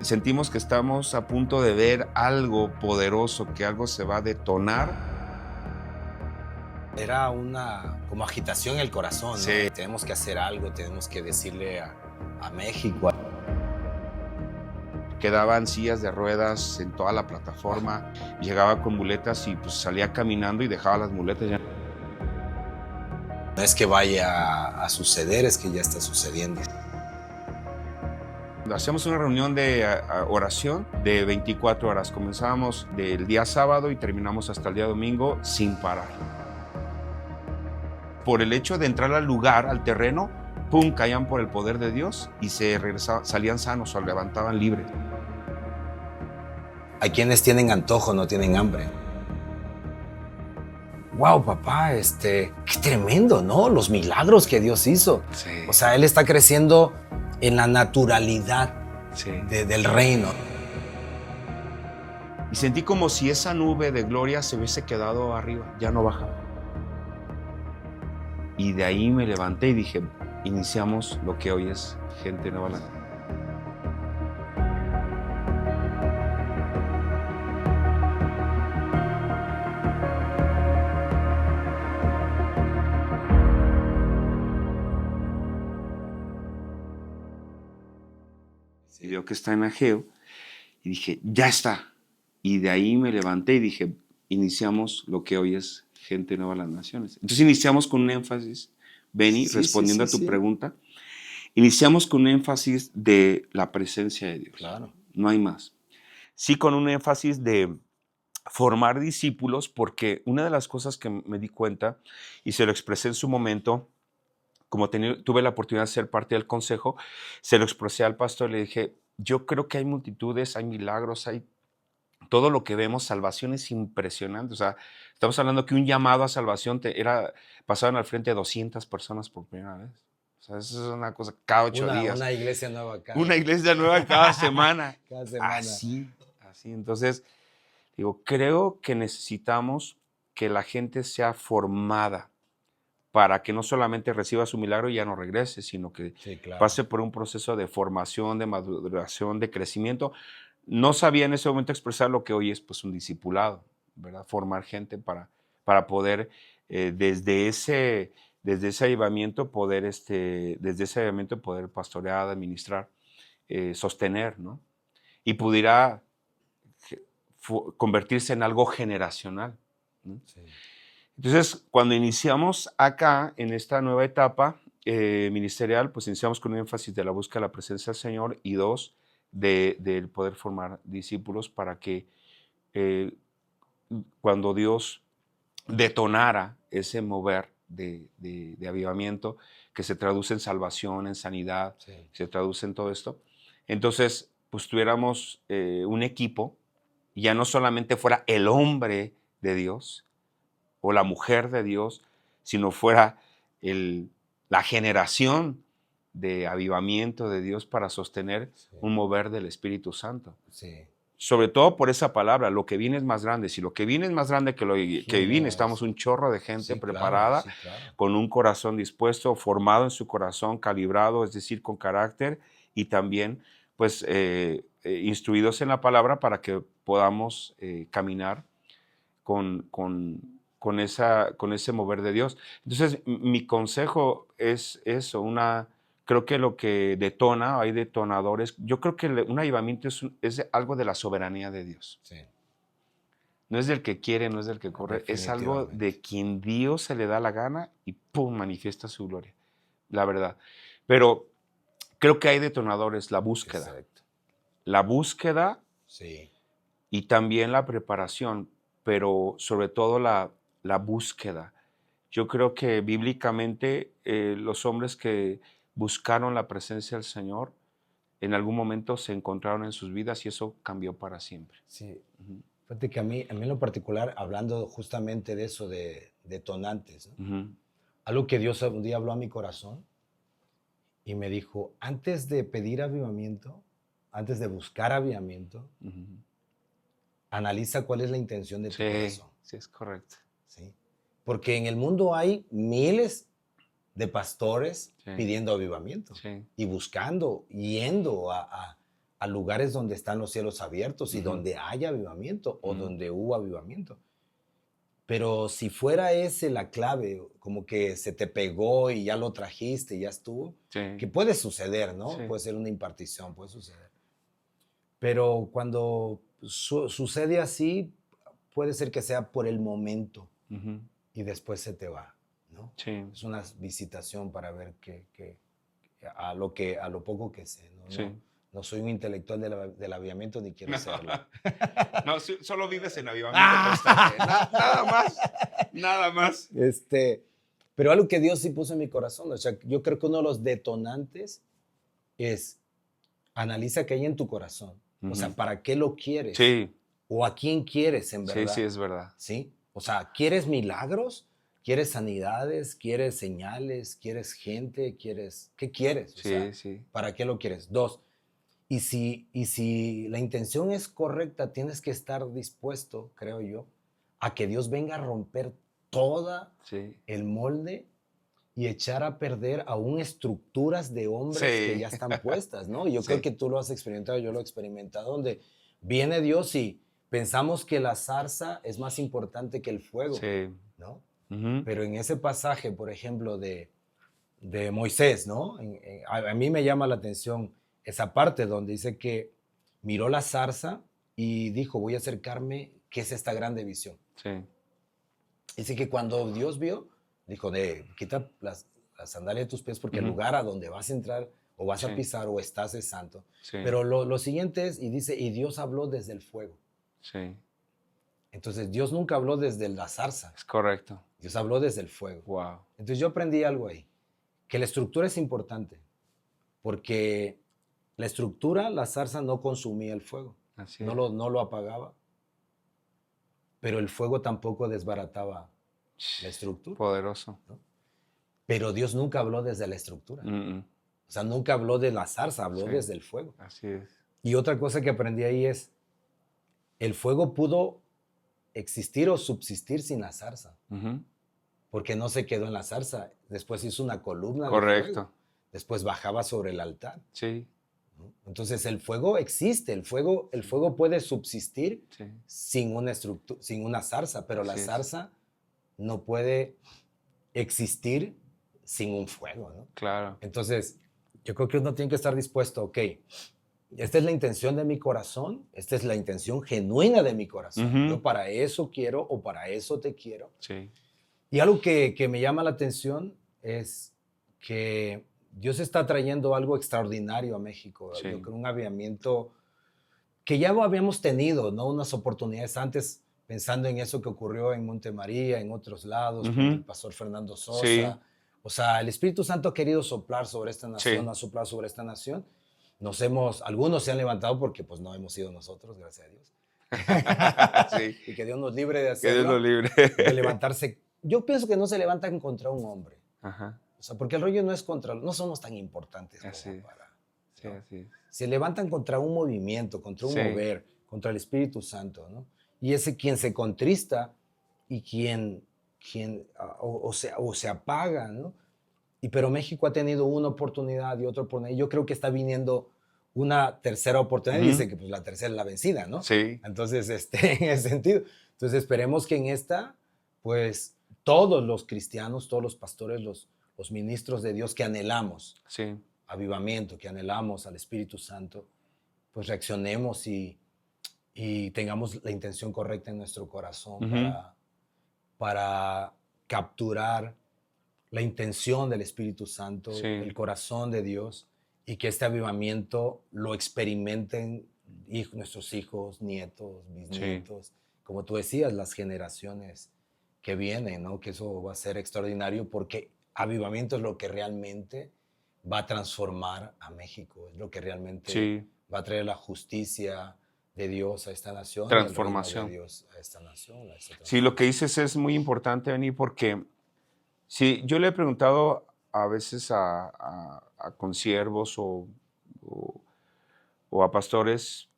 Sentimos que estamos a punto de ver algo poderoso, que algo se va a detonar. Era una como agitación en el corazón, ¿no? Sí. Tenemos que hacer algo, tenemos que decirle a México. Quedaban sillas de ruedas en toda la plataforma. Llegaba con muletas y pues salía caminando y dejaba las muletas ya. No es que vaya a suceder, es que ya está sucediendo. Hacíamos una reunión de oración de 24 horas. Comenzábamos del día sábado y terminamos hasta el día domingo sin parar. Por el hecho de entrar al lugar, al terreno, ¡pum!, caían por el poder de Dios y se regresaban, salían sanos o levantaban libres. Hay quienes tienen antojo, no tienen hambre. Wow, papá, qué tremendo, ¿no? Los milagros que Dios hizo. Sí. O sea, Él está creciendo en la naturalidad del reino. Y sentí como si esa nube de gloria se hubiese quedado arriba, ya no bajaba. Y de ahí me levanté y dije, iniciamos lo que hoy es Gente Nueva Lana. Y veo que está en Ageo y dije, ya está. Y de ahí me levanté y dije, iniciamos lo que hoy es Gente Nueva Las Naciones. Entonces iniciamos con un énfasis, Benny, respondiendo a tu pregunta, iniciamos con un énfasis de la presencia de Dios. Claro. No hay más. Sí, con un énfasis de formar discípulos, porque una de las cosas que me di cuenta, y se lo expresé en su momento, como tuve la oportunidad de ser parte del consejo, se lo expresé al pastor y le dije, yo creo que hay multitudes, hay milagros, hay todo lo que vemos, salvación es impresionante. O sea, estamos hablando que un llamado a salvación pasaban al frente de 200 personas por primera vez. O sea, eso es una cosa, cada 8 días. Una iglesia nueva cada Una iglesia nueva cada semana. Cada semana. Así. Entonces, digo, creo que necesitamos que la gente sea formada para que no solamente reciba su milagro y ya no regrese, sino que pase por un proceso de formación, de maduración, de crecimiento. No sabía en ese momento expresar lo que hoy es pues un discipulado, ¿verdad? Formar gente para poder desde ese avivamiento poder pastorear, administrar, sostener, ¿no? Y pudiera convertirse en algo generacional, ¿no? Sí. Entonces, cuando iniciamos acá, en esta nueva etapa ministerial, pues iniciamos con un énfasis de la búsqueda de la presencia del Señor y dos, del poder formar discípulos para que cuando Dios detonara ese mover de avivamiento, que se traduce en salvación, en sanidad, se traduce en todo esto, entonces, pues tuviéramos un equipo, y ya no solamente fuera el hombre de Dios, o la mujer de Dios, sino fuera la generación de avivamiento de Dios para sostener un mover del Espíritu Santo. Sí. Sobre todo por esa palabra, lo que viene es más grande. Si lo que viene es más grande que lo que viene, estamos un chorro de gente preparada, con un corazón dispuesto, formado en su corazón, calibrado, es decir, con carácter, y también pues instruidos en la palabra para que podamos caminar con ese mover de Dios. Entonces, mi consejo es eso, creo que lo que detona, hay detonadores, yo creo que un avivamiento es algo de la soberanía de Dios. Sí. No es del que quiere, no es del que corre, es algo de quien Dios se le da la gana y ¡pum!, manifiesta su gloria, la verdad. Pero creo que hay detonadores, la búsqueda. Exacto. La búsqueda Sí. y también la preparación, pero sobre todo la búsqueda. Yo creo que bíblicamente los hombres que buscaron la presencia del Señor en algún momento se encontraron en sus vidas y eso cambió para siempre. Sí. Fíjate que a mí en lo particular, hablando justamente de eso, de detonantes, ¿no? Algo que Dios un día habló a mi corazón y me dijo, antes de pedir avivamiento, antes de buscar avivamiento, analiza cuál es la intención de tu corazón. Sí, es correcto. ¿Sí? Porque en el mundo hay miles de pastores pidiendo avivamiento y buscando, yendo a lugares donde están los cielos abiertos y donde hay avivamiento o Ujú. donde hubo avivamiento. Pero si fuera ese la clave, como que se te pegó y ya lo trajiste y ya estuvo, que Sí, puede suceder, ¿no? sí. Puede ser una impartición, puede suceder. Pero cuando sucede así, puede ser que sea por el momento Ujú. y después se te va, ¿no? Sí, Es una visitación para ver a lo poco que sé, ¿no? sí. No soy un intelectual del avivamiento ni quiero serlo. No, solo vives en avivamiento constante. Nada más. Nada más. Pero algo que Dios sí puso en mi corazón, o sea, yo creo que uno de los detonantes es analiza qué hay en tu corazón. O sea, Ujú. ¿para qué lo quieres? Sí, ¿O a quién quieres en sí, sí, verdad? es verdad. ¿Sí? O sea, ¿quieres milagros? ¿Quieres sanidades? ¿Quieres señales? ¿Quieres gente? ¿Qué quieres? O Sí, sea, sí. ¿para qué lo quieres? Dos, y si la intención es correcta, tienes que estar dispuesto, creo yo, a que Dios venga a romper toda Sí. el molde y echar a perder aún estructuras de hombres que Sí. ya están puestas, ¿no? Yo creo Sí. que tú lo has experimentado, yo lo he experimentado, donde viene Dios y pensamos que la zarza es más importante que el fuego, Sí. ¿no? Ujú. Pero en ese pasaje, por ejemplo, de Moisés, ¿no? A mí me llama la atención esa parte donde dice que miró la zarza y dijo, voy a acercarme, ¿qué es esta grande visión? Sí. Dice que cuando Dios vio, dijo, quita las sandalias de tus pies porque el Ujú. lugar a donde vas a entrar o vas a Sí. pisar o estás es santo. Sí. Pero lo siguiente es, y dice, y Dios habló desde el fuego. Sí. Entonces Dios nunca habló desde la zarza, Es correcto. Dios habló desde el fuego. Wow. Entonces yo aprendí algo ahí, que la estructura es importante, porque la estructura, la zarza no consumía el fuego, Así no es. no lo apagaba, pero el fuego tampoco desbarataba la estructura, Poderoso. ¿no? Pero Dios nunca habló desde la estructura. Mm. O sea, nunca habló de la zarza, habló Sí. desde el fuego. Así es. Y otra cosa que aprendí ahí es, el fuego pudo existir o subsistir sin la zarza, Ujú. porque no se quedó en la zarza. Después hizo una columna de fuego. Correcto. Después bajaba sobre el altar, Sí. ¿no? Entonces el fuego existe, el fuego puede subsistir Sí. sin una estructura, sin una zarza, pero la Así es. zarza no puede existir sin un fuego, ¿no? Claro. Entonces, yo creo que uno tiene que estar dispuesto, ok, esta es la intención de mi corazón, esta es la intención genuina de mi corazón. Ujú. Yo para eso quiero o para eso te quiero. Sí. Y algo que me llama la atención es que Dios está trayendo algo extraordinario a México. Sí. Yo creo un avivamiento que ya lo habíamos tenido, ¿no? Unas oportunidades antes, pensando en eso que ocurrió en Montemaría, en otros lados, con el Ujú. pastor Fernando Sí. Sosa. O sea, el Espíritu Santo ha querido soplar sobre esta nación, Sí. ha soplado sobre esta nación. Algunos se han levantado porque pues no hemos sido nosotros, gracias a Dios. Sí. Y que Dios nos libre de Que Dios lo hacerlo, libre. de levantarse. Yo pienso que no se levantan contra un hombre. Ajá. O sea, porque el rollo no es no somos tan importantes Así como es. para, Sí, ¿no? así es. Se levantan contra un movimiento, contra un Sí. mover, contra el Espíritu Santo, ¿no? Y ese quien se contrista y o se apaga, ¿no? Pero México ha tenido una oportunidad y otra oportunidad. Y yo creo que está viniendo una tercera oportunidad. Ujú. Dice que pues, la tercera es la vencida, ¿no? Sí. Entonces, en ese sentido. Entonces, esperemos que en esta, pues, todos los cristianos, todos los pastores, los ministros de Dios que anhelamos Sí. avivamiento, que anhelamos al Espíritu Santo, pues reaccionemos y tengamos la intención correcta en nuestro corazón Ujú. para capturar la intención del Espíritu Santo, Sí. el corazón de Dios, y que este avivamiento lo experimenten nuestros hijos, nietos, bisnietos, como tú decías, las generaciones que vienen, ¿no? Que eso va a ser extraordinario porque avivamiento es lo que realmente va a transformar a México, es lo que realmente Sí. va a traer la justicia de Dios a esta nación y el reino de Transformación. Dios a esta nación, a esta Sí, lo que transformación. dices es muy importante, Benny, porque sí, yo le he preguntado a veces a consiervos o- o a pastores,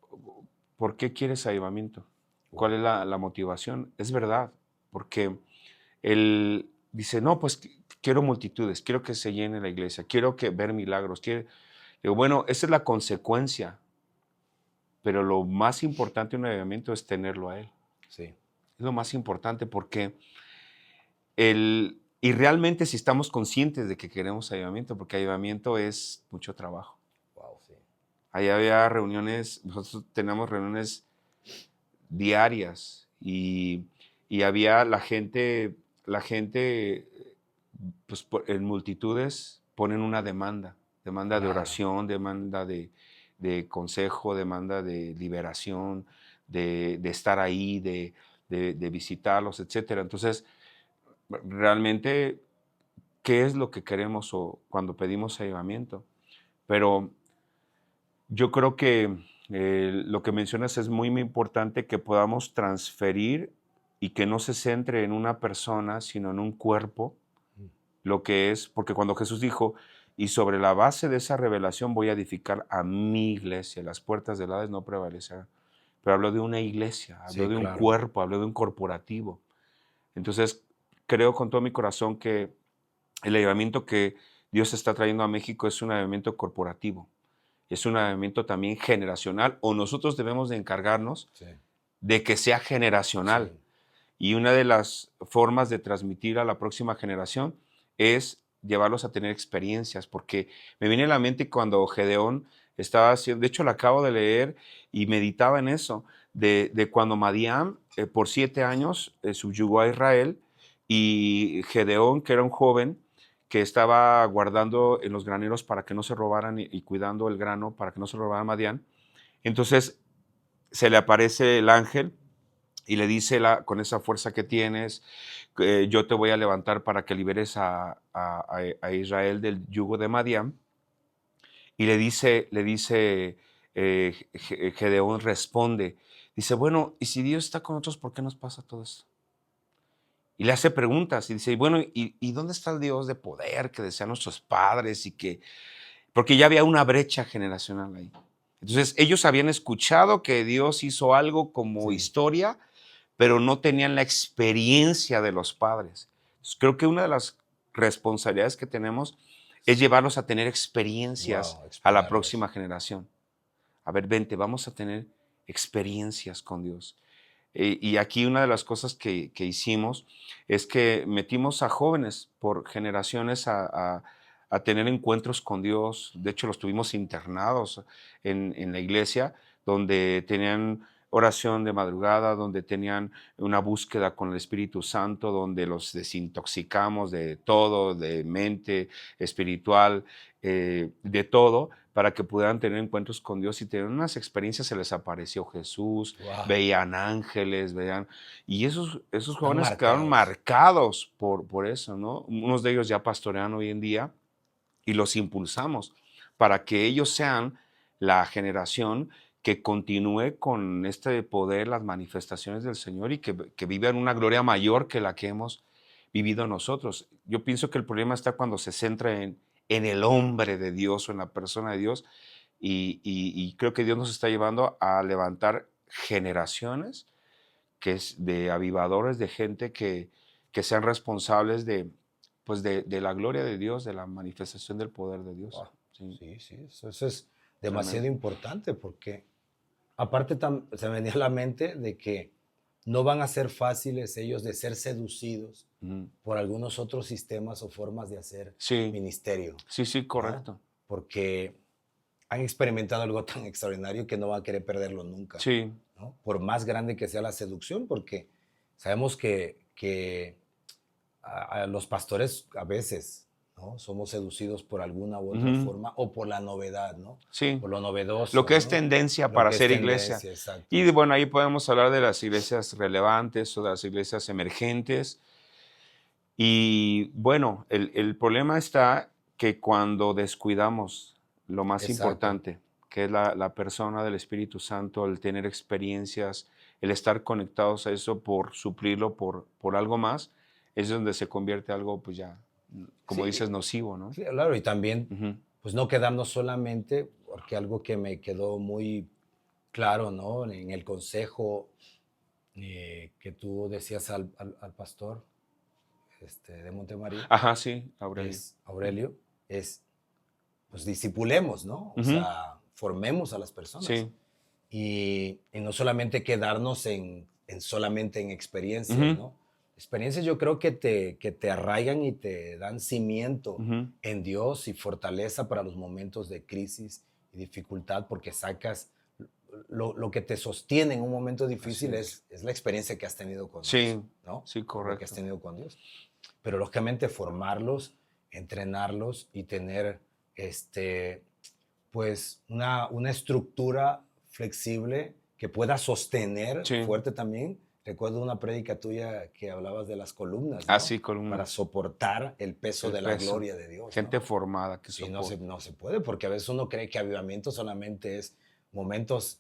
¿por qué quieres avivamiento? ¿Cuál es la motivación? Es verdad, porque él dice, no, pues quiero multitudes, quiero que se llene la iglesia, quiero ver milagros. Digo, bueno, esa es la consecuencia pero lo más importante en un avivamiento es tenerlo a Él. Sí. Es lo más importante porque y realmente si estamos conscientes de que queremos avivamiento, porque avivamiento es mucho trabajo. Wow, sí. Ahí había reuniones, nosotros tenemos reuniones diarias y había la gente, pues en multitudes ponen una demanda de Claro. oración, demanda de consejo, demanda de liberación, de estar ahí, de visitarlos, etcétera. Entonces, realmente, ¿qué es lo que queremos cuando pedimos avivamiento? Pero yo creo que lo que mencionas es muy, muy importante, que podamos transferir y que no se centre en una persona, sino en un cuerpo, Mm. lo que es, porque cuando Jesús dijo, y sobre la base de esa revelación voy a edificar a mi iglesia, las puertas del Hades no prevalecerán. Pero habló de una iglesia, habló Sí, de un claro. cuerpo, habló de un corporativo. Entonces, creo con todo mi corazón que el avivamiento que Dios está trayendo a México es un avivamiento corporativo, es un avivamiento también generacional, o nosotros debemos de encargarnos Sí. de que sea generacional. Sí. Y una de las formas de transmitir a la próxima generación es llevarlos a tener experiencias, porque me viene a la mente cuando Gedeón estaba haciendo, de hecho lo acabo de leer y meditaba en eso, de cuando Madián por 7 años subyugó a Israel y Gedeón, que era un joven que estaba guardando en los graneros para que no se robaran y cuidando el grano para que no se robara Madián, entonces se le aparece el ángel y le dice con esa fuerza que tienes, yo te voy a levantar para que liberes a Israel del yugo de Madián. Y Gedeón responde, dice, bueno, y si Dios está con nosotros, ¿por qué nos pasa todo esto? Y le hace preguntas y dice, bueno, ¿y dónde está el Dios de poder que desean nuestros padres? Porque ya había una brecha generacional ahí. Entonces, ellos habían escuchado que Dios hizo algo como Sí. historia, pero no tenían la experiencia de los padres. Entonces, creo que una de las responsabilidades que tenemos es llevarlos a tener experiencias Wow, a la exponerlos. próxima generación. A ver, vente, vamos a tener experiencias con Dios. Y aquí una de las cosas que hicimos es que metimos a jóvenes por generaciones a tener encuentros con Dios. De hecho, los tuvimos internados en la iglesia, donde tenían oración de madrugada, donde tenían una búsqueda con el Espíritu Santo, donde los desintoxicamos de todo, de mente, espiritual, de todo, para que pudieran tener encuentros con Dios y tener unas experiencias. Se les apareció Jesús, Wow. veían ángeles, y esos Están jóvenes quedaron marcados. marcados por eso, ¿no? Unos de ellos ya pastorean hoy en día y los impulsamos para que ellos sean la generación que continúe con este poder, las manifestaciones del Señor y que vivan una gloria mayor que la que hemos vivido nosotros. Yo pienso que el problema está cuando se centra en el hombre de Dios o en la persona de Dios y creo que Dios nos está llevando a levantar generaciones que es de avivadores, de gente que sean responsables pues de la gloria de Dios, de la manifestación del poder de Dios. Wow. Sí, Sí, sí, eso es demasiado tremendo. importante porque aparte se me venía a la mente de que no van a ser fáciles ellos de ser seducidos Ujú. por algunos otros sistemas o formas de hacer Sí, ministerio, sí, sí, ¿no? correcto. Porque han experimentado algo tan extraordinario que no van a querer perderlo nunca, Sí, ¿no? Por más grande que sea la seducción, porque sabemos que a los pastores a veces, ¿no? Somos seducidos por alguna u otra ujú, forma o por la novedad, ¿no? sí. Por lo Lo novedoso, que es ¿no? tendencia Lo para que es ser iglesia. tendencia, exacto. Y bueno, ahí podemos hablar de las iglesias relevantes o de las iglesias emergentes. Y bueno, el problema está que cuando descuidamos lo más Exacto. importante, que es la persona del Espíritu Santo, el tener experiencias, el estar conectados a eso por suplirlo por algo más, es donde se convierte algo, pues ya, como Sí, dices, nocivo, ¿no? sí, claro, y también, Ujú, pues no quedarnos solamente, porque algo que me quedó muy claro, ¿no? En el consejo que tú decías al pastor de Montemaría, ajá, sí, Aurelio. es Aurelio, es pues discipulemos, ¿no? O Ujú, sea, formemos a las personas. sí, y no solamente quedarnos solamente en experiencias, Ujú, ¿no? Experiencias yo creo que te arraigan y te dan cimiento ujú. en Dios y fortaleza para los momentos de crisis y dificultad, porque sacas lo que te sostiene en un momento Así difícil es. es la experiencia que has tenido con Dios, Sí, ¿no? sí, O lo que has correcto. tenido con Dios. Pero lógicamente formarlos, entrenarlos y tener este, pues una estructura flexible que pueda sostener Sí, fuerte también. Recuerdo una prédica tuya que hablabas de las columnas, ¿no? así Para columnas, soportar el peso el de la peso. gloria de Dios, ¿no? Gente formada que Sí, soporta. no se puede, porque a veces uno cree que avivamiento solamente es momentos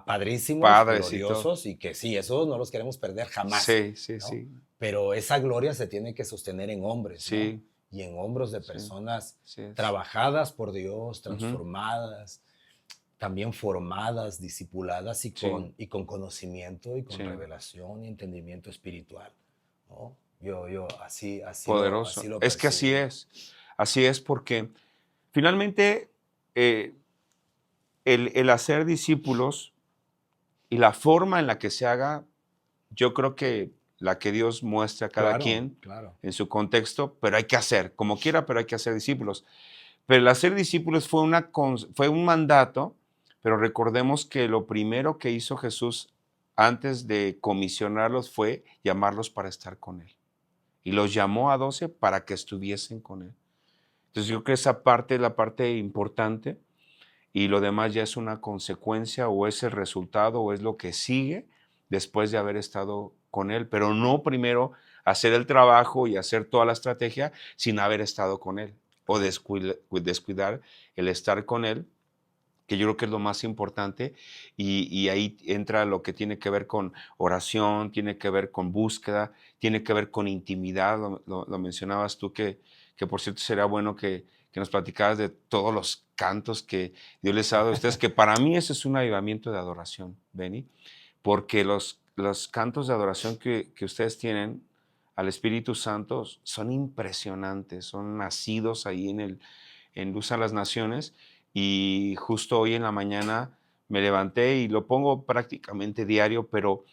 padrísimos, Padres y todo. gloriosos, y que sí, esos no los queremos perder jamás, Sí, sí, ¿no? sí, Pero esa gloria se tiene que sostener en hombres, ¿no? sí, Y en hombros de sí, personas así es. trabajadas por Dios, Ujú, transformadas, también formadas, discipuladas sí, y con conocimiento y con sí, revelación y entendimiento espiritual, ¿no? Así poderoso. lo Es que percibo yo. así es porque finalmente eh, el hacer discípulos y la forma en la que se haga, yo creo que la que Dios muestra a cada Claro, quien claro. en su contexto, pero hay que hacer, como quiera, pero hay que hacer discípulos. Pero el hacer discípulos fue un mandato, pero recordemos que lo primero que hizo Jesús antes de comisionarlos fue llamarlos para estar con Él. Y los llamó a 12 para que estuviesen con Él. Entonces yo creo que esa parte es la parte importante y lo demás ya es una consecuencia o es el resultado o es lo que sigue después de haber estado con Él, pero no primero hacer el trabajo y hacer toda la estrategia sin haber estado con Él o Claro. descuidar el estar con Él, que yo creo que es lo más importante, y ahí entra lo que tiene que ver con oración, tiene que ver con búsqueda, tiene que ver con intimidad, lo mencionabas tú, que por cierto sería bueno que nos platicaras de todos los cantos que Dios les ha dado a ustedes, que para mí ese es un avivamiento de adoración, Benny, porque los cantos de adoración que ustedes tienen al Espíritu Santo son impresionantes, son nacidos ahí en Luz a las Naciones, y justo hoy en la mañana me levanté y lo pongo prácticamente diario, pero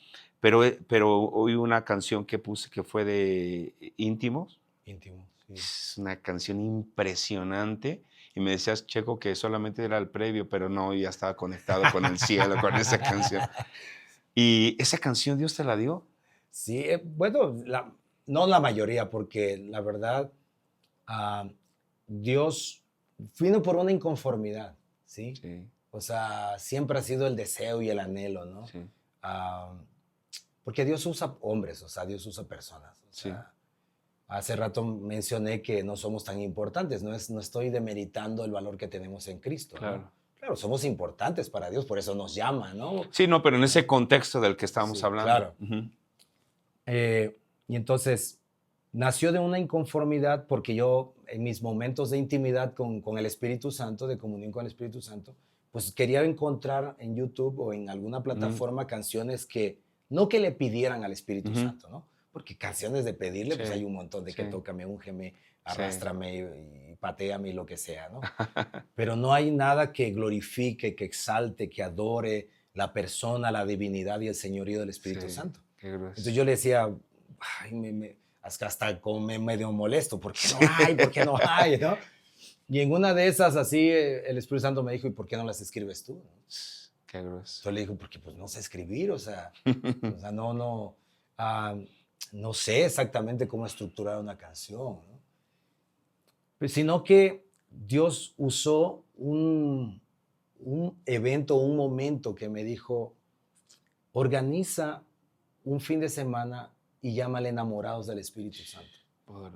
hoy una canción que puse que fue de Íntimos, Íntimo, sí. es una canción impresionante. Y me decías, Checo, que solamente era el previo, pero no, ya estaba conectado con el cielo, con esa canción. Y esa canción Dios te la dio. Sí, bueno, no la mayoría, porque la verdad, ah, Dios vino por una inconformidad, ¿sí? Sí, O sea, siempre ha sido el deseo y el anhelo, ¿no? sí, Ah, porque Dios usa hombres, o sea, Dios usa personas. O sí, sea, hace rato mencioné que no somos tan importantes, no estoy demeritando el valor que tenemos en Cristo, ¿no? claro. Claro, somos importantes para Dios, por eso nos llama, ¿no? Sí, no, pero en ese contexto del que estábamos Sí, hablando. claro. Ujú, Y entonces nació de una inconformidad porque yo en mis momentos de intimidad con el Espíritu Santo, de comunión con el Espíritu Santo, pues quería encontrar en YouTube o en alguna ujú, plataforma canciones que no que le pidieran al Espíritu ujú. Santo, ¿no? Porque canciones de pedirle, pues hay Sí, un montón de que sí, tócame, úngeme, sí. arrástrame y pateame y lo que sea, ¿no? Pero no hay nada que glorifique, que exalte, que adore la persona, la divinidad y el señorío del Espíritu Sí, Santo. qué Entonces grueso. yo le decía, ay, hasta como medio molesto, ¿por qué no Sí. hay? ¿Por qué no hay? ¿No? Y en una de esas, así, el Espíritu Santo me dijo, ¿y por qué no las escribes tú? Qué grueso. Entonces le digo, porque pues no sé escribir, o sea ah, no sé exactamente cómo estructurar una canción, ¿no? Pues, sino que Dios usó un evento, un momento que me dijo, organiza un fin de semana y llámale enamorados del Espíritu Santo.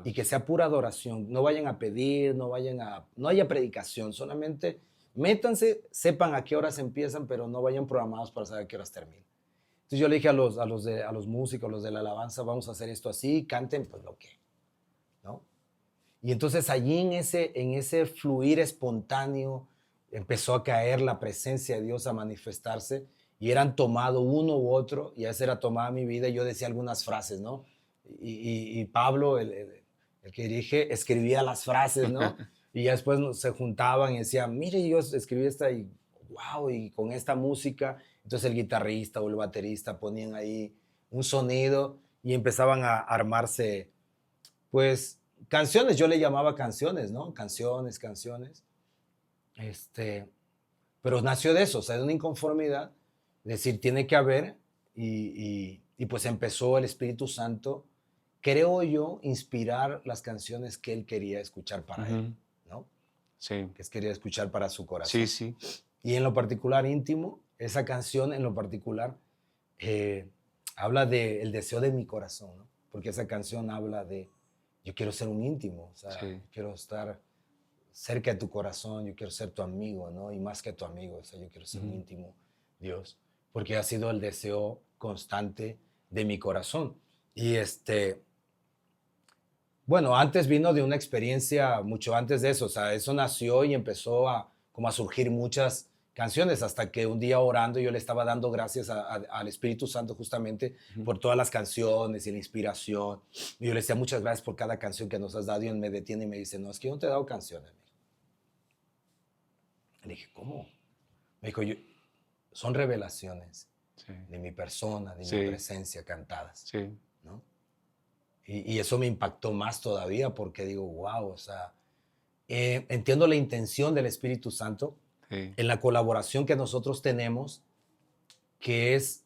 Y que Poderoso. sea pura adoración. No vayan a pedir, no haya predicación, solamente métanse, sepan a qué horas empiezan, pero no vayan programados para saber a qué horas terminan. Entonces yo le dije a los músicos, a los de la alabanza, vamos a hacer esto así, canten pues lo que, ¿no? Y entonces allí en ese fluir espontáneo empezó a caer la presencia de Dios a manifestarse y eran tomado uno u otro y esa era tomada mi vida y yo decía algunas frases, ¿no? Y Pablo, el que dirige, escribía las frases, ¿no? Y ya después se juntaban y decían, mire, yo escribí esta y wow, y con esta música Entonces el guitarrista o el baterista ponían ahí un sonido y empezaban a armarse, pues, canciones. Yo le llamaba canciones, ¿no? Canciones, canciones. Este, pero nació de eso, o sea, de una inconformidad, es decir, tiene que haber, y pues empezó el Espíritu Santo, creo yo, inspirar las canciones que él quería escuchar para él, Ujú. ¿no? Sí, Que quería escuchar para su sí, corazón. sí. Y en lo particular íntimo, esa canción en lo particular eh, habla del deseo de mi corazón, ¿no? Porque esa canción habla de, yo quiero ser un íntimo, o sea, Sí. quiero estar cerca de tu corazón, yo quiero ser tu amigo, ¿no? Y más que tu amigo, o sea, yo quiero ser un Ujú. íntimo Dios, porque ha sido el deseo constante de mi corazón. Y bueno, antes vino de una experiencia mucho antes de eso, o sea, eso nació y empezó a como a surgir muchas canciones hasta que un día orando yo le estaba dando gracias al Espíritu Santo justamente Ujú. por todas las canciones y la inspiración. Y yo le decía muchas gracias por cada canción que nos has dado y él me detiene y me dice, no, es que yo no te he dado canciones. Le dije, ¿cómo? Me dijo, son revelaciones Sí, de mi persona, de mi sí, presencia cantadas, sí, ¿no? Y eso me impactó más todavía porque digo, wow, o sea, entiendo la intención del Espíritu Santo sí. en la colaboración que nosotros tenemos, que es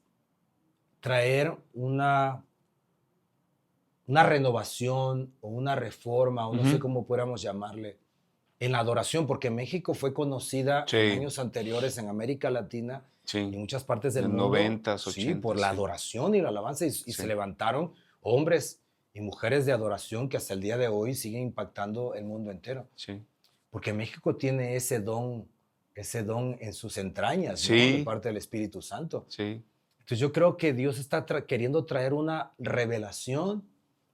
traer una renovación o una reforma, o no sé Ujú. cómo pudiéramos llamarle, en la adoración, porque México fue conocida en Sí, años anteriores en América Latina y sí. en muchas partes del En mundo, noventas, sí, por ochentas, la sí, adoración y la alabanza, y se sí, levantaron hombres y mujeres de adoración que hasta el día de hoy siguen impactando el mundo entero, sí. porque México tiene ese don en sus entrañas, ¿no? De Sí, parte del Espíritu Santo. sí. Entonces yo creo que Dios está queriendo traer una revelación,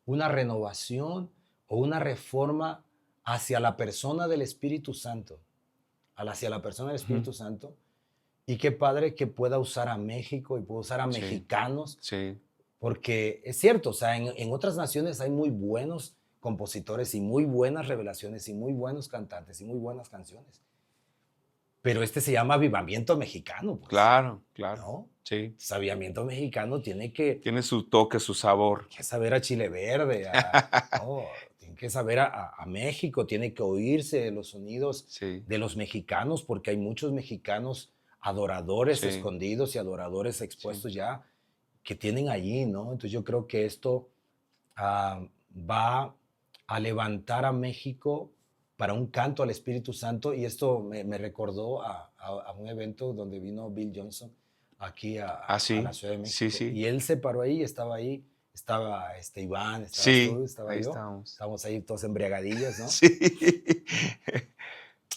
una renovación o una reforma hacia la persona del Espíritu Santo, hacia la persona del Ujú. Espíritu Santo. Y qué padre que pueda usar a México y pueda usar a Sí, mexicanos, sí, porque es cierto, o sea, en otras naciones hay muy buenos compositores y muy buenas revelaciones y muy buenos cantantes y muy buenas canciones. Pero este se llama avivamiento mexicano, pues, claro, claro. ¿no? Sí. Entonces, avivamiento mexicano tiene que Tiene su toque, su sabor. saber a chile verde, ¿no? Tiene que saber a México, tiene que oírse los sonidos Sí, de los mexicanos, porque hay muchos mexicanos adoradores sí, escondidos y adoradores sí. expuestos ya que tienen allí, ¿no? Entonces yo creo que esto va a levantar a México para un canto al Espíritu Santo y esto me recordó a un evento donde vino Bill Johnson aquí Ah, a la sí, Ciudad de sí, México sí. y él se paró ahí, estaba Iván, estabas tú, Sí, estaba ahí yo, estamos. estábamos ahí todos embriagadillos, ¿no? Sí.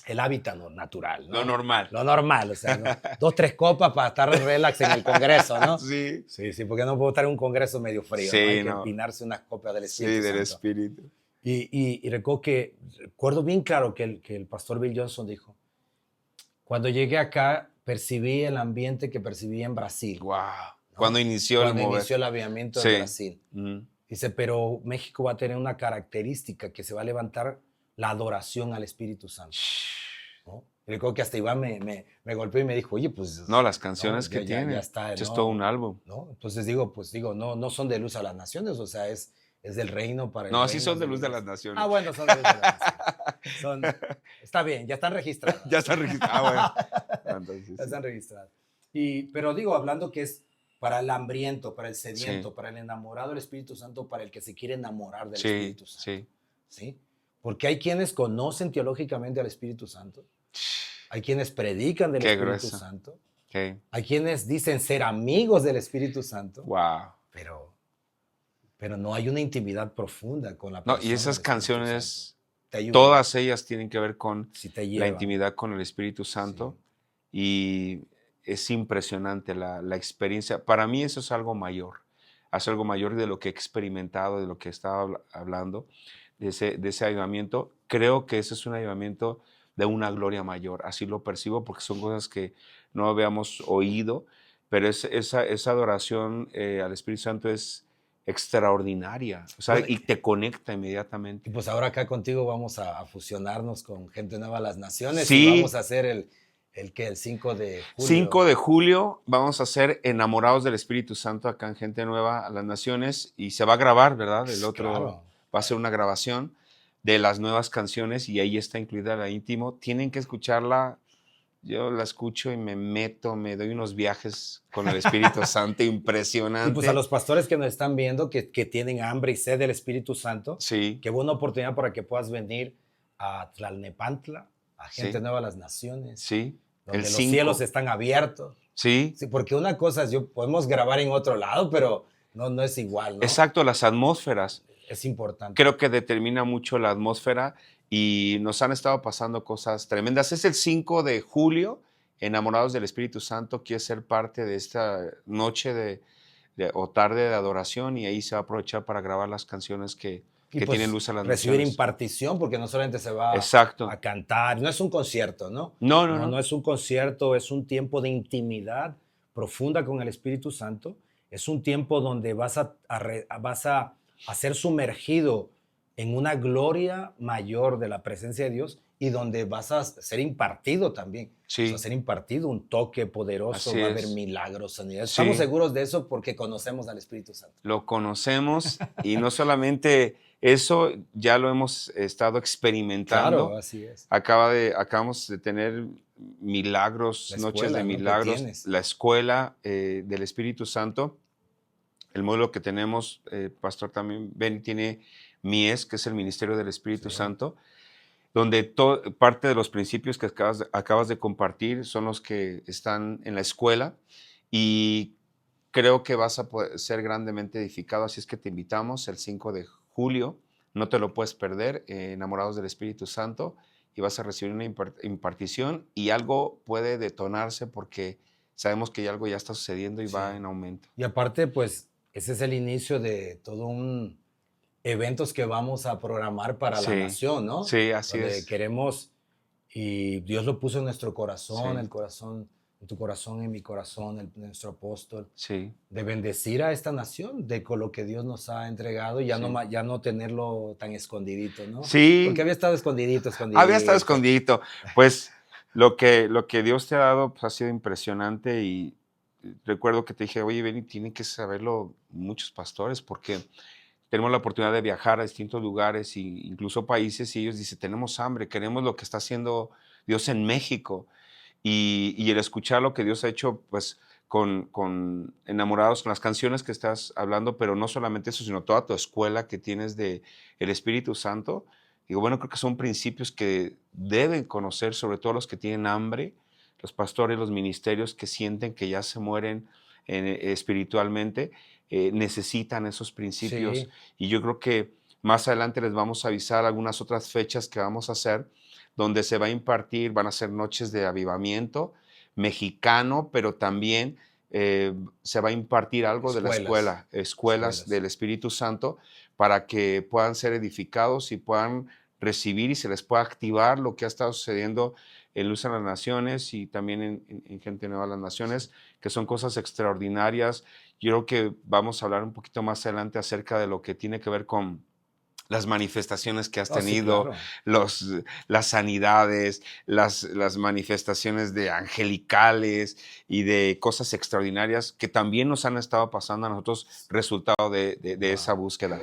El hábitat natural, Lo ¿no? normal. Lo normal, o sea, ¿no? Dos, tres copas para estar relax en el Congreso, ¿no? Sí. Sí, sí, porque no puedo estar en un Congreso medio frío, ¿no? Hay Sí, que no. empinarse unas copas del Sí, Espíritu del Santo. espíritu. Y recuerdo bien claro que el pastor Bill Johnson dijo, cuando llegué acá percibí el ambiente que percibí en Brasil, Wow. Cuando ¿no? inició el Cuando mover. inició el avivamiento en Sí. Brasil. Ujú. Dice, pero México va a tener una característica que se va a levantar la adoración al Espíritu Santo, ¿no? Y recuerdo que hasta Iván me golpeó y me dijo, oye, No, las no, canciones que ya tiene. está, Es todo un ¿no? álbum. ¿No? Entonces digo, no, no son de luz a las naciones, o sea, es del reino para el No, sí reino son es de de la luz de las iglesia. Ah, naciones. bueno, son de luz de las naciones. Son, está bien, ya están registradas. Ya está registrado. Ah, bueno. Ah, entonces Ya sí. están registradas. Pero digo, hablando que es para el hambriento, para el Sí, sediento, para el enamorado del Espíritu Santo, para el que se quiere enamorar del sí, Espíritu Santo. sí. ¿Sí? Porque hay quienes conocen teológicamente al Espíritu Santo, hay quienes predican del Qué Espíritu grueso. Santo, Qué. hay quienes dicen ser amigos del Espíritu Santo, Wow. pero, pero no hay una intimidad profunda con la No, y persona esas del Espíritu Santo. canciones, Te ayuda, todas ellas tienen que ver con si te la llevan. intimidad con el Espíritu Sí. Santo y es impresionante la experiencia. Para mí eso es algo mayor de lo que he experimentado, de lo que estaba hablando, de ese avivamiento. Creo que ese es un avivamiento de una gloria mayor, así lo percibo porque son cosas que no habíamos oído, pero esa adoración al Espíritu Santo es extraordinaria, o sea, Bueno, y te conecta y inmediatamente. pues ahora acá contigo vamos a fusionarnos con Gente Nueva de las Naciones y vamos Sí, a hacer el 5 de 5 julio. de julio vamos a ser Enamorados del Espíritu Santo acá en Gente Nueva a las Naciones y se va a grabar, ¿verdad? El otro Claro. va a ser una grabación de las nuevas canciones y ahí está incluida la íntimo. Tienen que escucharla. Yo la escucho y me meto, me doy unos viajes con el Espíritu Santo Y pues a impresionante. los pastores que nos están viendo, que tienen hambre y sed del Espíritu Santo, Sí, qué buena oportunidad para que puedas venir a Tlalnepantla, a Gente sí, Nueva a las Naciones, sí. El donde los cielos 5, están abiertos. sí. Sí, porque una cosa es, podemos grabar en otro lado, pero no es igual, ¿no? Exacto, las atmósferas. Es importante. Creo que determina mucho la atmósfera y nos han estado pasando cosas tremendas. Es el 5 de julio, Enamorados del Espíritu Santo, quiere ser parte de esta noche o tarde de adoración y ahí se va a aprovechar para grabar las canciones Y que tienen pues luz a las recibir naciones. impartición, porque no solamente se va Exacto. a cantar, no es un concierto, ¿no? No, no, No no. es un concierto, es un tiempo de intimidad profunda con el Espíritu Santo. Es un tiempo donde vas a ser sumergido en una gloria mayor de la presencia de Dios y donde vas a ser impartido también. Vas a Sí, ser impartido un toque poderoso, así va a haber es. milagros, sanidades. Estamos Sí, seguros de eso porque conocemos al Espíritu Santo. lo conocemos y no solamente eso, ya lo hemos estado Claro, experimentando. así es. Acabamos de tener milagros, La noches de escuela, ¿no? Que milagros, tienes. la escuela del Espíritu Santo, el módulo que tenemos, Pastor también, Ben tiene MIES, que es el Ministerio del Espíritu Sí. Santo, donde parte de los principios que acabas de compartir son los que están en la escuela y creo que vas a ser grandemente edificado, así es que te invitamos el 5 de julio, no te lo puedes perder, Enamorados del Espíritu Santo, y vas a recibir una impartición y algo puede detonarse porque sabemos que algo ya está sucediendo y va Sí. en aumento. Y aparte, pues, ese es el inicio de todo un eventos que vamos a programar para la Sí, nación, ¿no? sí, así Donde es. queremos, y Dios lo puso en nuestro corazón, Sí, el corazón, en tu corazón, en mi corazón, nuestro apóstol, sí, de bendecir a esta nación, con lo que Dios nos ha entregado, y ya no, sí. ya no tenerlo tan escondidito, ¿no? Porque Sí, había estado escondidito, había estado escondidito. escondidito. Pues lo que Dios te ha dado pues, ha sido impresionante y recuerdo que te dije, oye, Benny, tienen que saberlo muchos pastores porque tenemos la oportunidad de viajar a distintos lugares e incluso países y ellos dicen, tenemos hambre, queremos lo que está haciendo Dios en México. Y el escuchar lo que Dios ha hecho, pues, con enamorados, con las canciones que estás hablando, pero no solamente eso, sino toda tu escuela que tienes de el Espíritu Santo. Digo, bueno, creo que son principios que deben conocer, sobre todo los que tienen hambre, los pastores, los ministerios que sienten que ya se mueren espiritualmente, necesitan esos principios. Sí, Y yo creo que más adelante les vamos a avisar algunas otras fechas que vamos a hacer donde se va a impartir, van a ser noches de avivamiento mexicano, pero también se va a impartir algo de la escuelas, escuelas escuelas. del Espíritu Santo, para que puedan ser edificados y puedan recibir y se les pueda activar lo que ha estado sucediendo en Luz a las Naciones y también en Gente Nueva a las Naciones, que son cosas extraordinarias. Yo creo que vamos a hablar un poquito más adelante acerca de lo que tiene que ver con las manifestaciones que has Oh, sí, tenido, claro. los, las sanidades, las manifestaciones de angelicales y de cosas extraordinarias que también nos han estado pasando a nosotros, resultado de esa Wow. búsqueda.